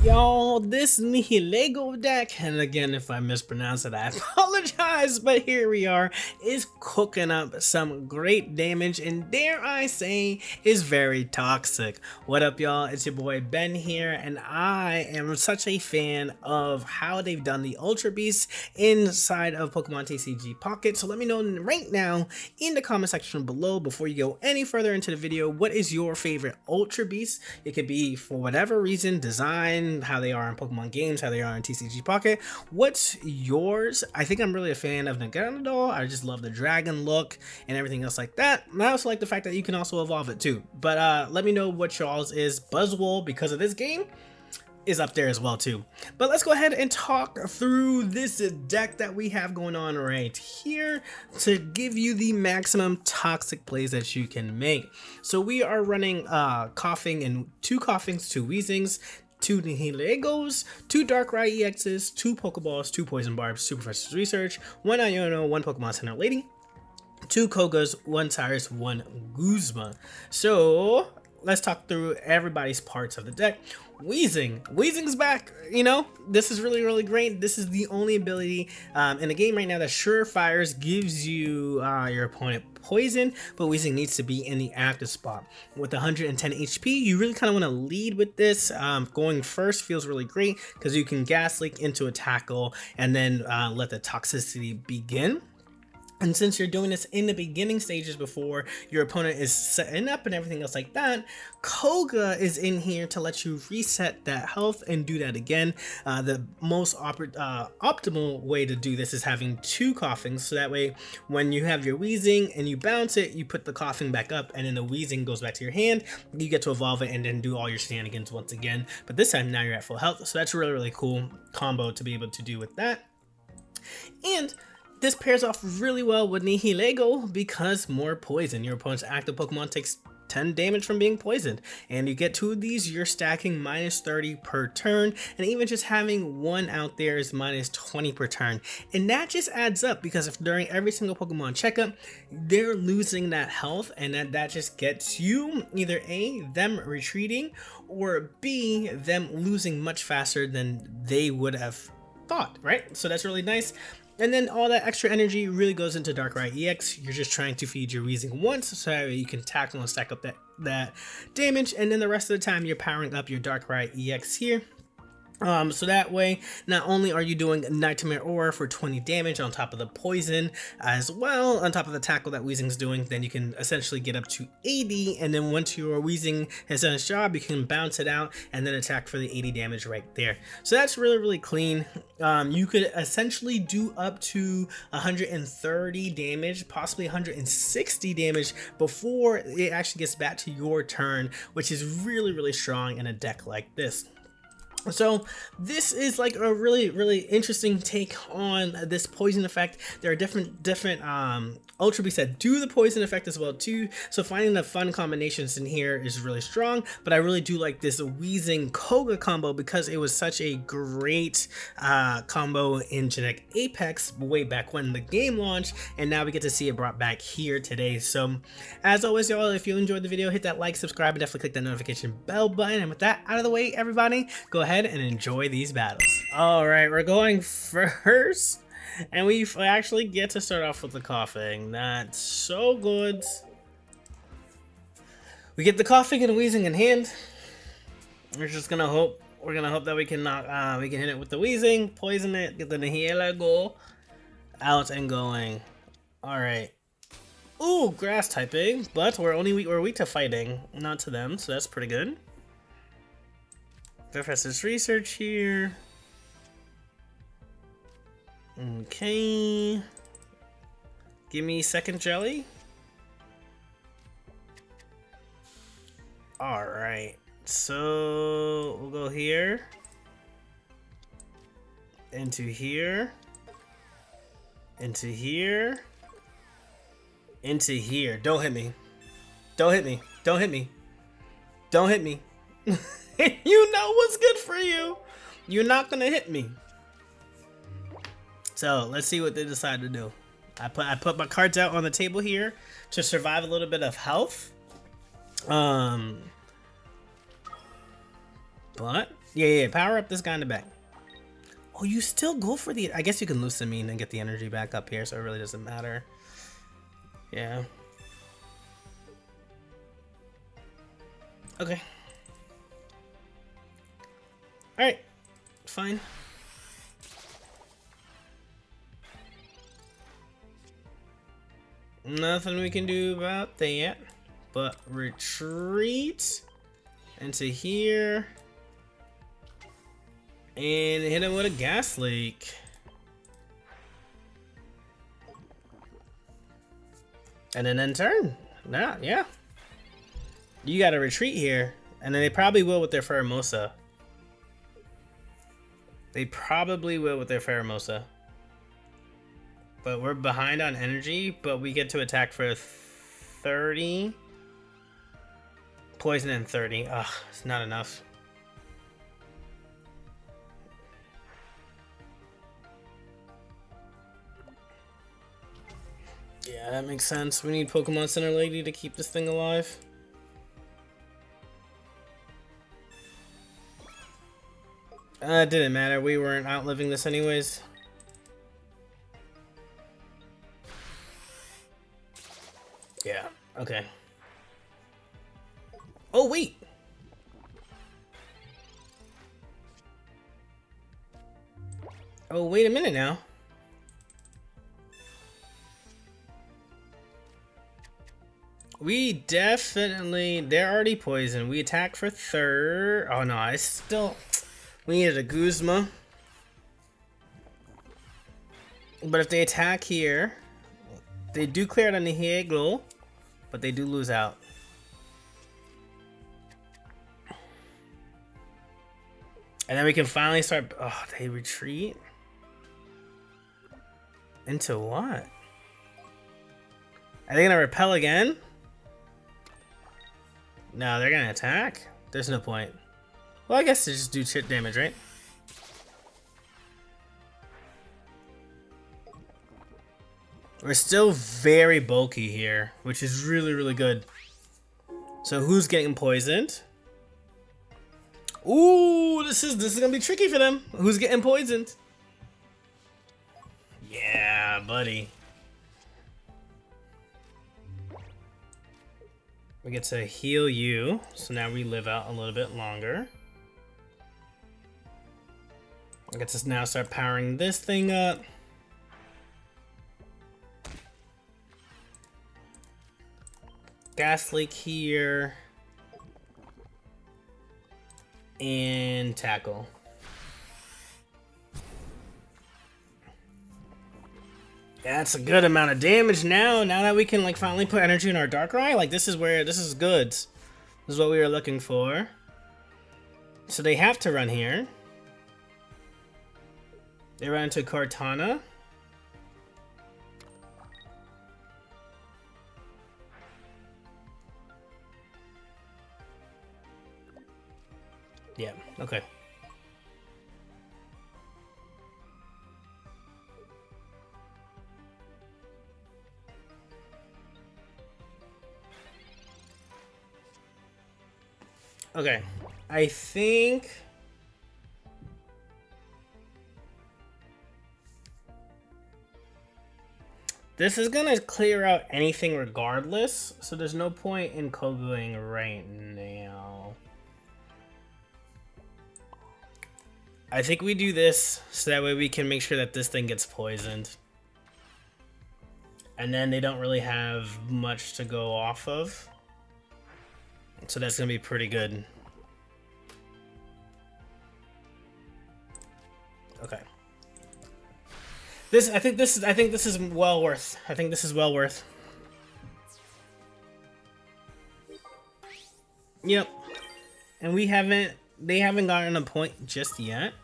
Y'all, this Nihilego deck, and again, if I mispronounce it, I apologize, but here we are, is cooking up some great damage, and dare I say, is very toxic. What up, y'all? It's your boy Ben here, and I am such a fan of how they've done the Ultra Beasts inside of Pokemon TCG Pocket, so let me know right now in the comment section below, before you go any further into the video, what is your favorite Ultra Beast? It could be for whatever reason, design, how they are in Pokemon games, how they are in TCG Pocket. What's yours? I think I'm really a fan of Naganadol. I just love the dragon look and everything else like that. And I also like the fact that you can also evolve it too. But let me know what y'all's is. Buzzwole, because of this game, is up there as well too. But let's go ahead and talk through this deck that we have going on right here to give you the maximum toxic plays that you can make. So we are running Coughing and 2 Coughings, 2 Weezings, 2 Nihilegos, 2 Darkrai EXs, 2 Pokeballs, 2 Poison Barbs, 2 Professor's Research, 1 Iono, 1 Pokemon Center Lady, 2 Kogas, 1 Cyrus, 1 Guzma. So let's talk through everybody's parts of the deck. Weezing's back. You know, this is really great. This is the only ability in the game right now that Surefires gives you your opponent poison, but Weezing needs to be in the active spot. With 110 HP, you really kind of want to lead with this. Going first feels really great because you can gas leak into a tackle and then let the toxicity begin. And since you're doing this in the beginning stages before your opponent is setting up and everything else like that, Koga is in here to let you reset that health and do that again. The most optimal way to do this is having 2 Coughings, so that way when you have your Weezing and you bounce it, you put the Coughing back up and then the Weezing goes back to your hand. You get to evolve it and then do all your shenanigans once again. But this time now you're at full health, so that's a really cool combo to be able to do with that. And this pairs off really well with Nihilego because more poison. Your opponent's active Pokemon takes 10 damage from being poisoned, and you get 2 of these, you're stacking -30 per turn, and even just having 1 out there is -20 per turn. And that just adds up because if during every single Pokemon checkup they're losing that health, and that just gets you either A, them retreating, or B, them losing much faster than they would have thought, right? So that's really nice. And then all that extra energy really goes into Darkrai EX. You're just trying to feed your Weezing once so that you can tackle and stack up that damage, and then the rest of the time you're powering up your Darkrai EX here. So that way, not only are you doing Nightmare Aura for 20 damage on top of the poison as well, on top of the tackle that Weezing's doing, then you can essentially get up to 80, and then once your Weezing has done its job, you can bounce it out and then attack for the 80 damage right there. So that's really clean. You could essentially do up to 130 damage, possibly 160 damage before it actually gets back to your turn, which is really strong in a deck like this. So this is like a really interesting take on this poison effect. There are different Ultra Beasts that do the poison effect as well too, so finding the fun combinations in here is really strong. But I really do like this Weezing Koga combo because it was such a great combo in Genetic Apex way back when the game launched, and now we get to see it brought back here today. So as always, y'all, if you enjoyed the video, hit that like, subscribe, and definitely click that notification bell button. And with that out of the way, everybody, go ahead and enjoy these battles. All right, we're going first, and we actually get to start off with the Coughing. That's so good. We get the Coughing and Weezing in hand. We're just gonna hope. We're gonna hope that we can we can hit it with the Weezing, poison it, get the Nihilego out and going. All right. Ooh, grass typing, but we're weak to fighting, not to them, so that's pretty good. Professor's Research here. Okay. Give me second jelly. Alright. So we'll go here. Into here. Into here. Into here. Don't hit me. Don't hit me. Don't hit me. Don't hit me. You know what's good for you. You're not gonna hit me. So let's see what they decide to do. I put my cards out on the table here to survive a little bit of health. But Yeah, power up this guy in the back. Oh, you still go for the... I guess you can loosen me and get the energy back up here, so it really doesn't matter. Yeah. Okay. Alright. Fine. Nothing we can do about that. But retreat into here. And hit him with a gas leak. And then end turn. Yeah. You gotta retreat here. And then they probably will with their Pheromosa. They probably will with their Pheromosa. But we're behind on energy, but we get to attack for 30. Poison and 30. Ugh, it's not enough. Yeah, that makes sense. We need Pokemon Center Lady to keep this thing alive. It didn't matter. We weren't outliving this anyways. Yeah, okay. Oh, wait! Oh, wait a minute now. We definitely... They're already poisoned. We attack for third. Oh, no, I still... We needed a Guzma. But if they attack here... They do clear the Nihilego, but they do lose out. And then we can finally start... Oh, they retreat? Into what? Are they gonna repel again? No, they're gonna attack? There's no point. Well, I guess they just do shit damage, right? We're still very bulky here, which is really, really good. So who's getting poisoned? Ooh, this is gonna be tricky for them. Who's getting poisoned? Yeah, buddy. We get to heal you, so now we live out a little bit longer. I get to now start powering this thing up. Gas leak here. And tackle. That's a good amount of damage now. Now that we can like finally put energy in our Darkrai, like this is good. This is what we were looking for. So they have to run here. They run into Cortana. Yeah, okay. Okay, I think... This is gonna clear out anything regardless, so there's no point in Kogoing right now. I think we do this so that way we can make sure that this thing gets poisoned. And then they don't really have much to go off of. So that's gonna be pretty good. Okay. I think this is well worth. I think this is well worth. Yep. And they haven't gotten a point just yet.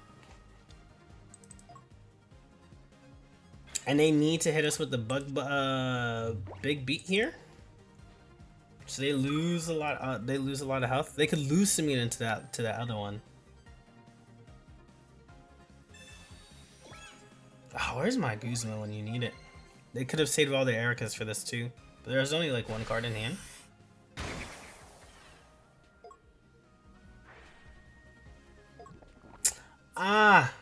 And they need to hit us with the big beat here. So they lose a lot. They lose a lot of health. They could lose Simeon into that other one. Oh, where's my Guzma when you need it? They could have saved all their Ericas for this too. But there's only like one card in hand. Ah,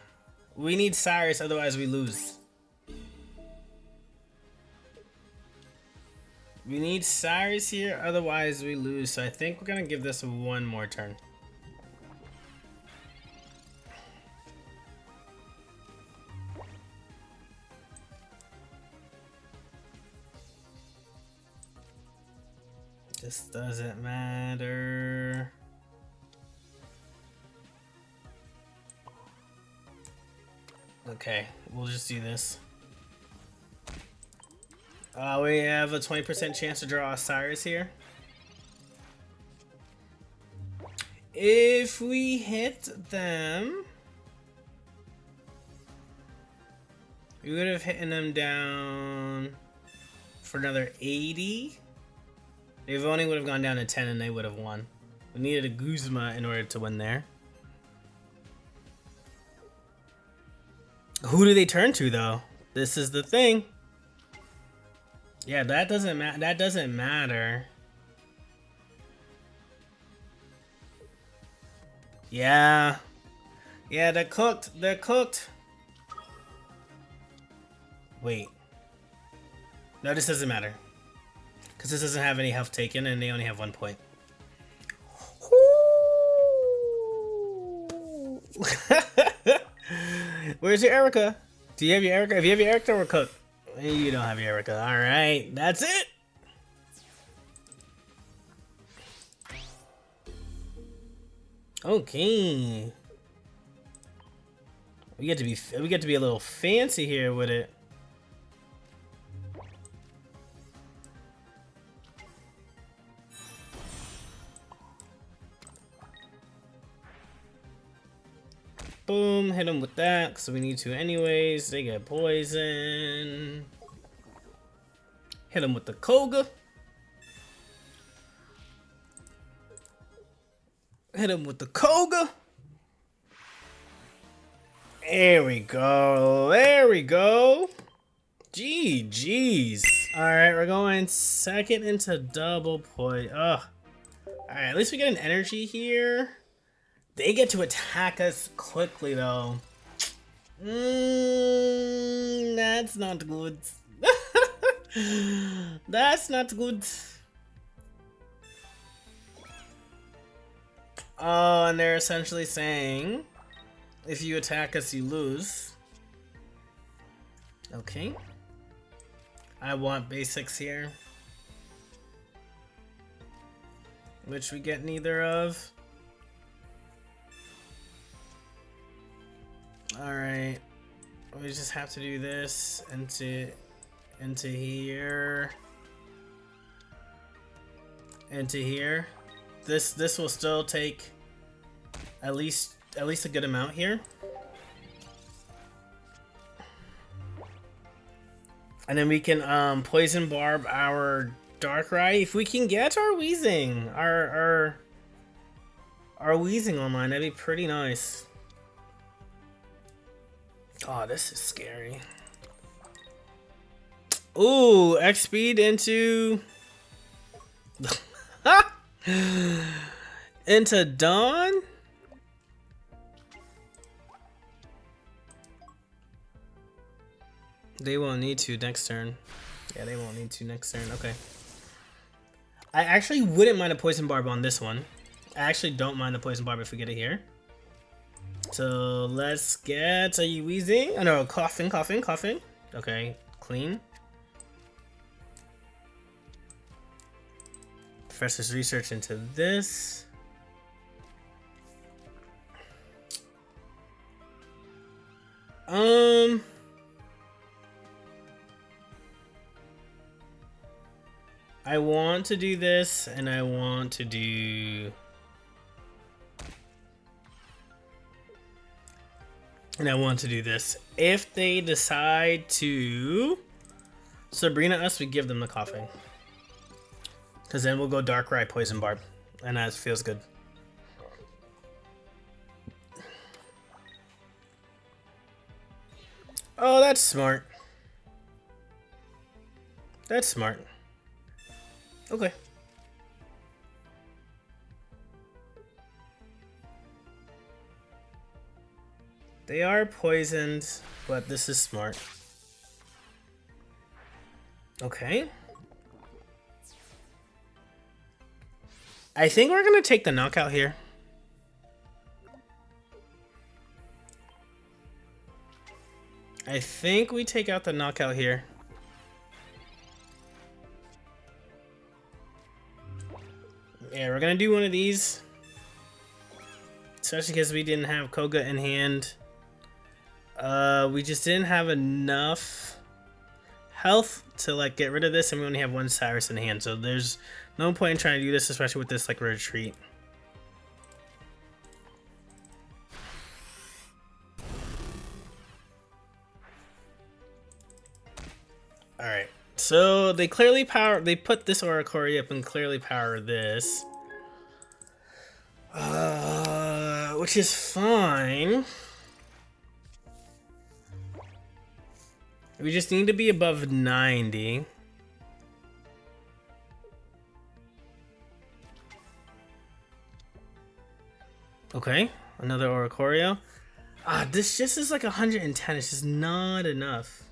we need Cyrus, otherwise we lose. We need Cyrus here, otherwise we lose. So I think we're gonna give this one more turn. This doesn't matter. Okay, we'll just do this. We have a 20% chance to draw Cyrus here. If we hit them, we would have hit them down for another 80. They only would have gone down to 10 and they would have won. We needed a Guzma in order to win there. Who do they turn to though? This is the thing. Yeah, that doesn't matter. Yeah. Yeah, they're cooked. They're cooked. Wait. No, this doesn't matter. Because this doesn't have any health taken and they only have 1 point. Where's your Erica? Do you have your Erica? If you have your Erica, we're cooked. You don't have your Erica. Alright, that's it. Okay. We get to be a little fancy here with it. Boom, hit them with that, because we need to anyways. They get poison. Hit them with the Koga. Hit him with the Koga. There we go. There we go. GG's. Alright, we're going second into double point. Ugh. Alright, at least we get an energy here. They get to attack us quickly though. That's not good. That's not good. Oh, and they're essentially saying, if you attack us, you lose. Okay. I want basics here. Which we get neither of. Alright. We just have to do this into here. Into here. This will still take at least a good amount here. And then we can poison barb our Darkrai if we can get our Weezing. Our Weezing online, that'd be pretty nice. Oh, this is scary. Ooh, X speed into into Dawn? They won't need to next turn. Yeah, they won't need to next turn. Okay. I actually wouldn't mind a poison barb on this one. I actually don't mind the poison barb if we get it here. So let's get a Weezing. Oh no, coughing. Okay, clean. Professor's research into this. I want to do this, and I want to do... And I want to do this. If they decide to Sabrina us, we give them the coughing. Because then we'll go Darkrai Poison Barb. And that feels good. Oh, that's smart. That's smart. Okay. They are poisoned, but this is smart. Okay. I think we're gonna take the knockout here. I think we take out the knockout here. Yeah, we're gonna do one of these. Especially because we didn't have Koga in hand. We just didn't have enough health to like get rid of this, and we only have one Cyrus in hand, so there's no point in trying to do this, especially with this like retreat. Alright, so they clearly they put this Oricori up and clearly power this. Which is fine. We just need to be above 90. Okay, another Oricorio. This just is like 110, it's just not enough.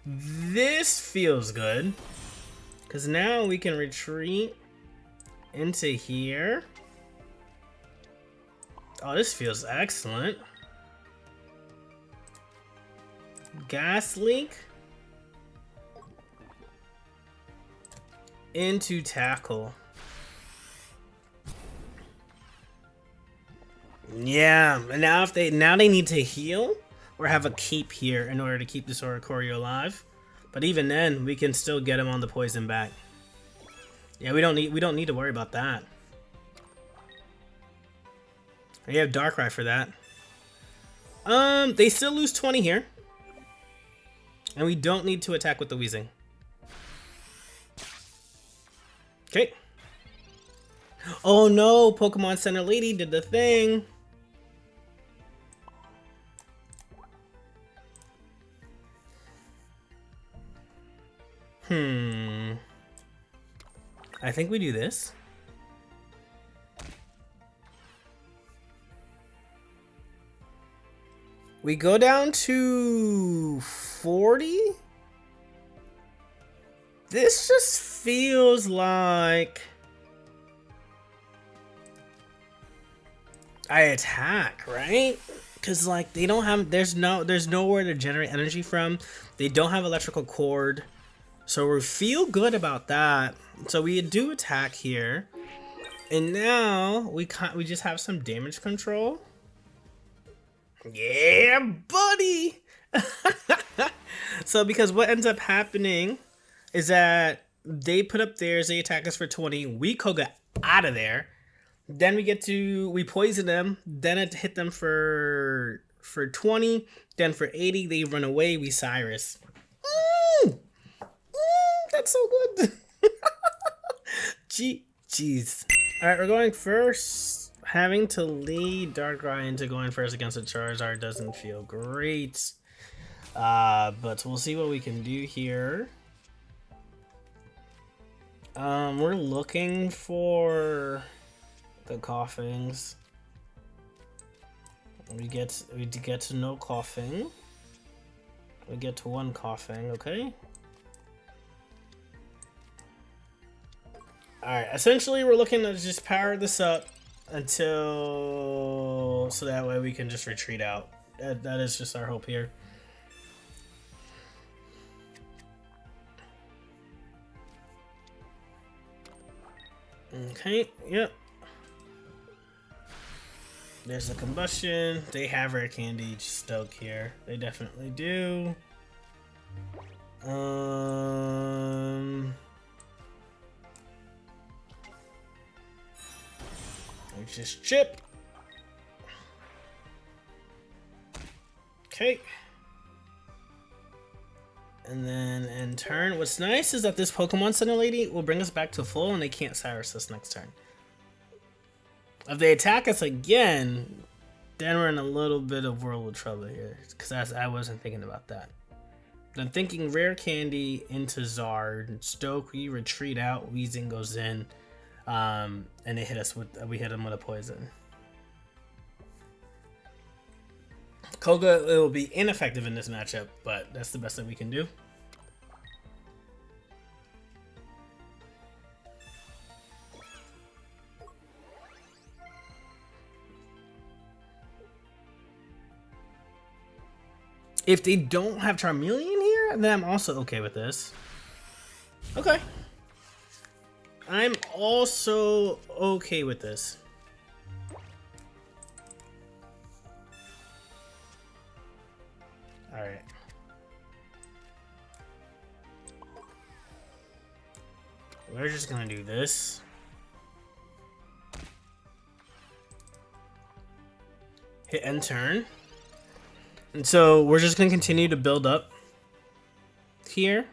This feels good, because now we can retreat into here. Oh, this feels excellent. Gas leak into tackle. Yeah, and now if they need to heal or have a keep here in order to keep this Oricorio alive. But even then, we can still get him on the poison back. Yeah, we don't need to worry about that. We have Darkrai for that. They still lose 20 here. And we don't need to attack with the Weezing. Okay. Oh no, Pokemon Center Lady did the thing. I think we do this. We go down to 40? This just feels like I attack, right? Because like they don't have, there's nowhere to generate energy from. They don't have electrical cord. So we feel good about that. So we do attack here. And now we just have some damage control. Yeah, buddy! So because what ends up happening is that they put up theirs, they attack us for 20, we Koga out of there. Then we poison them, then it hit them for 20, then for 80, they run away, we Cyrus. That's so good. Jeez. Alright, we're going first. Having to lead Darkrai into going first against a Charizard doesn't feel great. But we'll see what we can do here. We're looking for the coughings. We get to no coughing. We get to one coughing, okay? Alright, essentially we're looking to just power this up until, so that way we can just retreat out. That is just our hope here. Okay, yep. There's a combustion. They have rare candy stoke here. They definitely do. Let's just chip. Okay. And then in turn, what's nice is that this Pokemon Center Lady will bring us back to full and they can't Cyrus us next turn. If they attack us again, then we're in a little bit of world of trouble here. Because I wasn't thinking about that. I'm thinking rare candy into Zard. Stoke, we retreat out. Weezing goes in. And they hit us with, we hit them with a poison. Koga, it will be ineffective in this matchup, but that's the best that we can do. If they don't have Charmeleon here, then I'm also okay with this. Okay. I'm also okay with this. Alright. We're just gonna do this. Hit end turn. And so we're just gonna continue to build up here.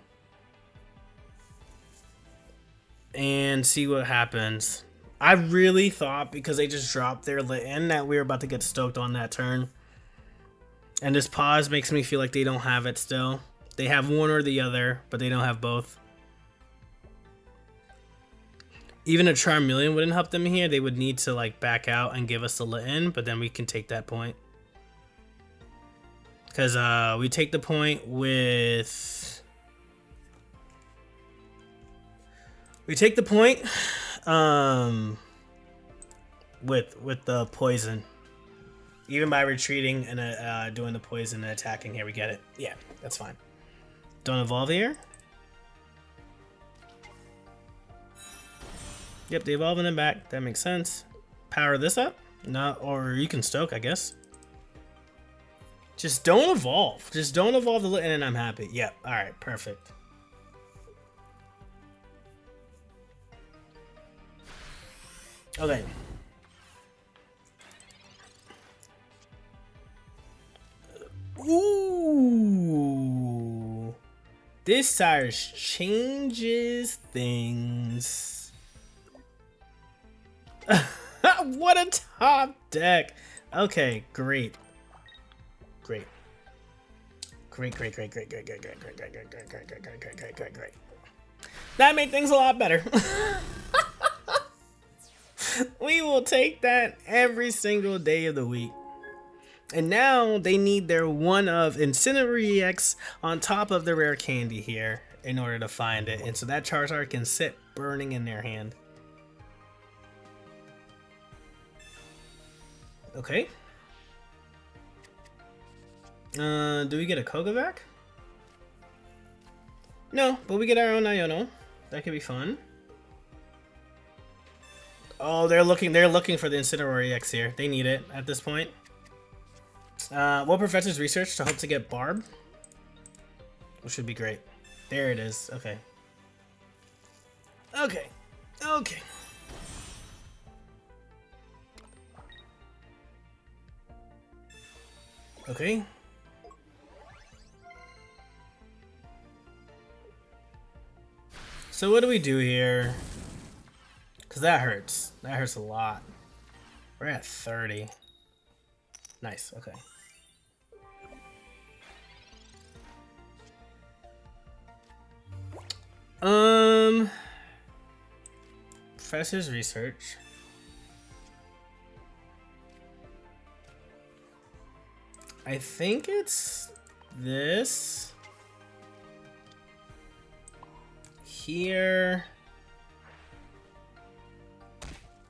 And see what happens. I really thought because they just dropped their Litten that we were about to get stoked on that turn. And this pause makes me feel like they don't have it still. They have one or the other, but they don't have both. Even a Charmeleon wouldn't help them here. They would need to like back out and give us the Litten, but then we can take that point. Because we take the point with... We take the point with the poison. Even by retreating and doing the poison and attacking, here we get it. Yeah, that's fine. Don't evolve here. Yep, they evolve in the back. That makes sense. Power this up? No, or you can stoke, I guess. Just don't evolve. Just don't evolve the Litten and I'm happy. Yep, alright, perfect. Okay. Ooh. This Cyrus changes things. What a top deck. Okay, great. Great. Great. That made things a lot better. We will take that every single day of the week. And now they need their one of Incineroar EX on top of the rare candy here in order to find it. And so that Charizard can sit burning in their hand. Okay. Do we get a Kogavac? No, but we get our own Iono. That could be fun. Oh, they're looking for the Incineroar EX here. They need it at this point. What Professor's research to hope to get Barb? Which should be great. There it is. Okay. Okay. Okay. Okay. So what do we do here? Because that hurts. That hurts a lot. We're at 30. Nice, okay. Professor's research. I think it's this. Here.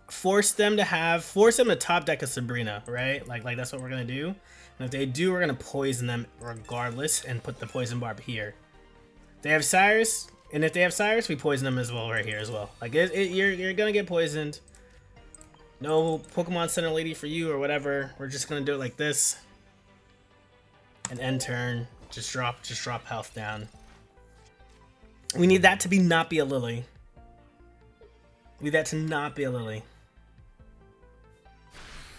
Force them to top deck a Sabrina, right? Like that's what we're gonna do. And if they do, we're gonna poison them regardless and put the poison barb here. They have Cyrus, and if they have Cyrus, we poison them as well right here as well. Like you're gonna get poisoned. No Pokemon Center Lady for you or whatever. We're just gonna do it like this. And end turn, just drop health down. We need that to not be a Lily. We need that to not be a Lily.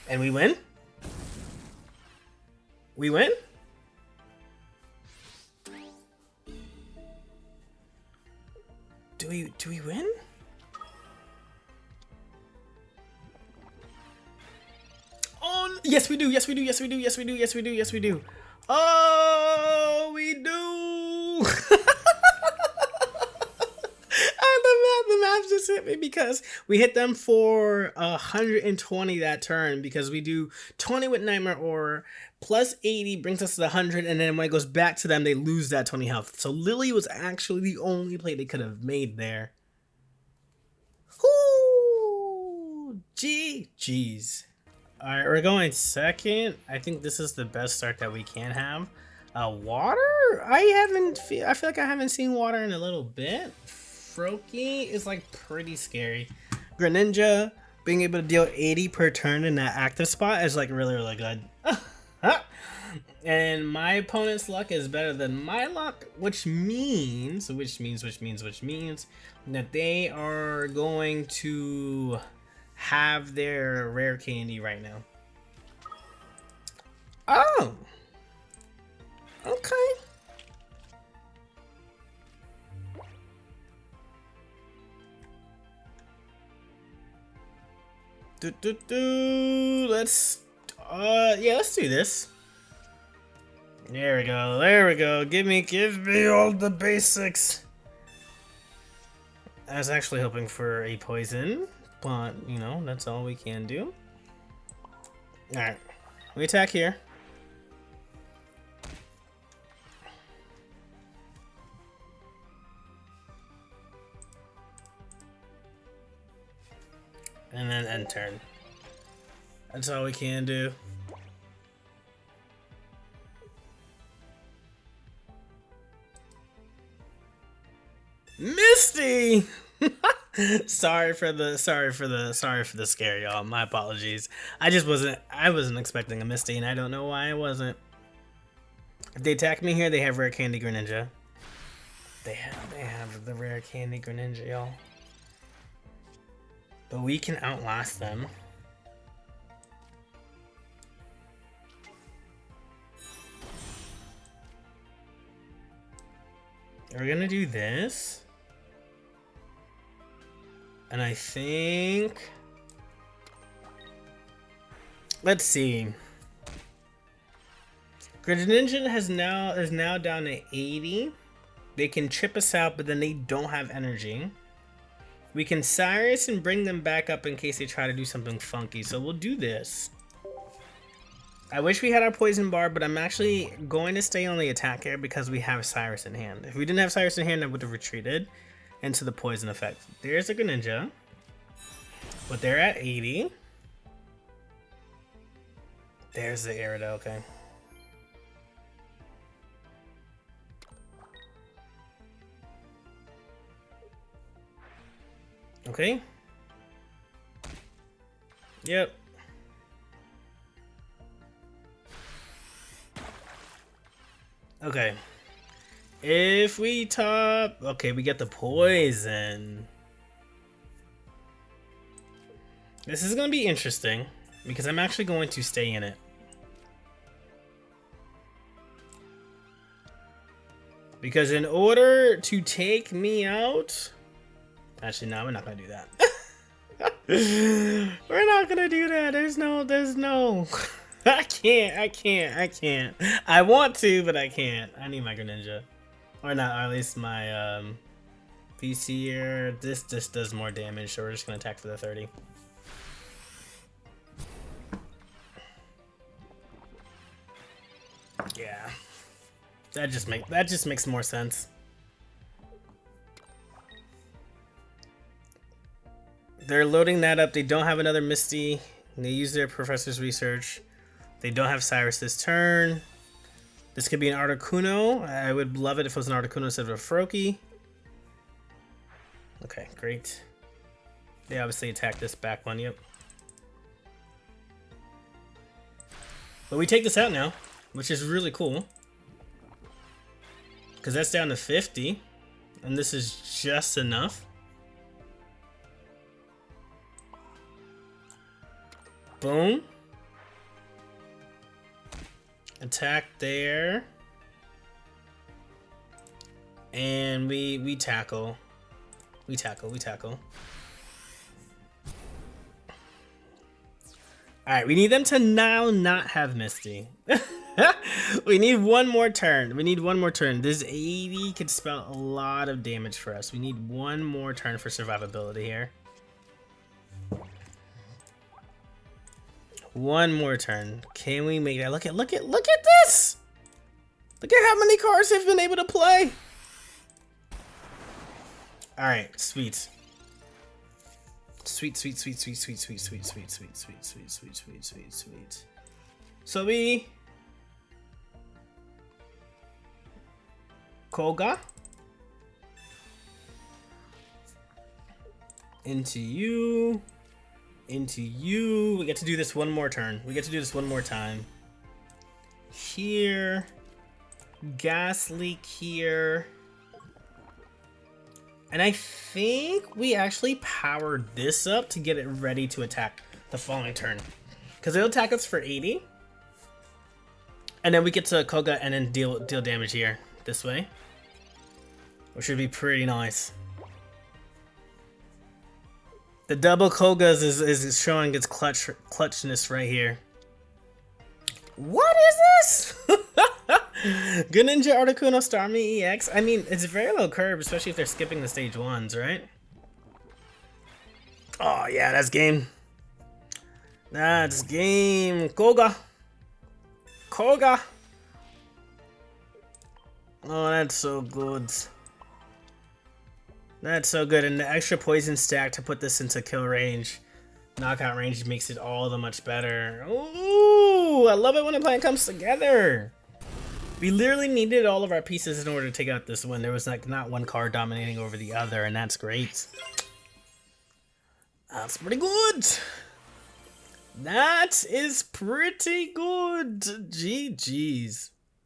And we win? We win? Do we win? Oh, yes we do. Yes we do. Yes we do. Yes we do. Yes we do. Yes we do. Oh, we do. The just hit me because we hit them for 120 that turn because we do 20 with Nightmare Aura plus 80 brings us to the 100, and then when it goes back to them, they lose that 20 health. So Lily was actually the only play they could have made there. Whoo! GG's. Alright, we're going second. I think this is the best start that we can have. Water? I feel like I haven't seen water in a little bit. Froakie is like pretty scary. Greninja being able to deal 80 per turn in that active spot is like really good. And my opponent's luck is better than my luck, which means that they are going to have their rare candy right now. Oh, okay. Let's let's do this. There we go. Give me all the basics. I was actually hoping for a poison, but you know, that's all we can do. Alright, we attack here. And then end turn. That's all we can do. Misty! sorry for the scare, y'all. My apologies. I wasn't expecting a Misty, and I don't know why I wasn't. If they attack me here, they have rare candy Greninja. They have the rare candy Greninja, y'all. But we can outlast them. We're gonna do this. And I think... Let's see. Greninja is now down to 80. They can chip us out, but then they don't have energy. We can Cyrus and bring them back up in case they try to do something funky. So we'll do this. I wish we had our poison bar, but I'm actually going to stay on the attack here because we have Cyrus in hand. If we didn't have Cyrus in hand, I would have retreated into the poison effect. There's a Greninja, but they're at 80. There's the Gyarados, okay. Okay. Yep. Okay. If we top... Okay, we get the poison. This is going to be interesting because I'm actually going to stay in it. Because in order to take me out... Actually, no, we're not going to do that. We're not going to do that. There's no... I can't. I want to, but I can't. I need my Greninja. Or not, or at least my PC here. This just does more damage, so we're just going to attack for the 30. Yeah. That just makes more sense. They're loading that up. They don't have another Misty. They use their professor's research. They don't have Cyrus this turn. This could be an Articuno. I would love it if it was an Articuno instead of a Froakie. Okay, great. They obviously attack this back one, yep. But we take this out now, which is really cool. Because that's down to 50. And this is just enough. Boom. Attack there. And we tackle. We tackle. Alright, we need them to now not have Misty. We need one more turn. We need one more turn. This 80 could spell a lot of damage for us. We need one more turn for survivability here. One more turn. Can we make that? Look at this! Look at how many cards they've been able to play. Alright, sweet. Sweet. So we Koga into you. We get to do this one more turn. We get to do this one more time. Here. Gas leak here. And I think we actually powered this up to get it ready to attack the following turn. Because it'll attack us for 80. And then we get to Koga and then deal damage here. This way. Which should be pretty nice. The double Kogas is showing its clutchness right here. What is this? Good Ninja Articuno Starmie EX. I mean, it's very low curve, especially if they're skipping the stage 1s, right? Oh yeah, that's game. That's game. Koga. Oh, that's so good. That's so good, and the extra poison stack to put this into kill range, knockout range, makes it all the much better. Ooh, I love it when a plan comes together. We literally needed all of our pieces in order to take out this win. There was like not one card dominating over the other, and that's great. That's pretty good. That is pretty good. GG's.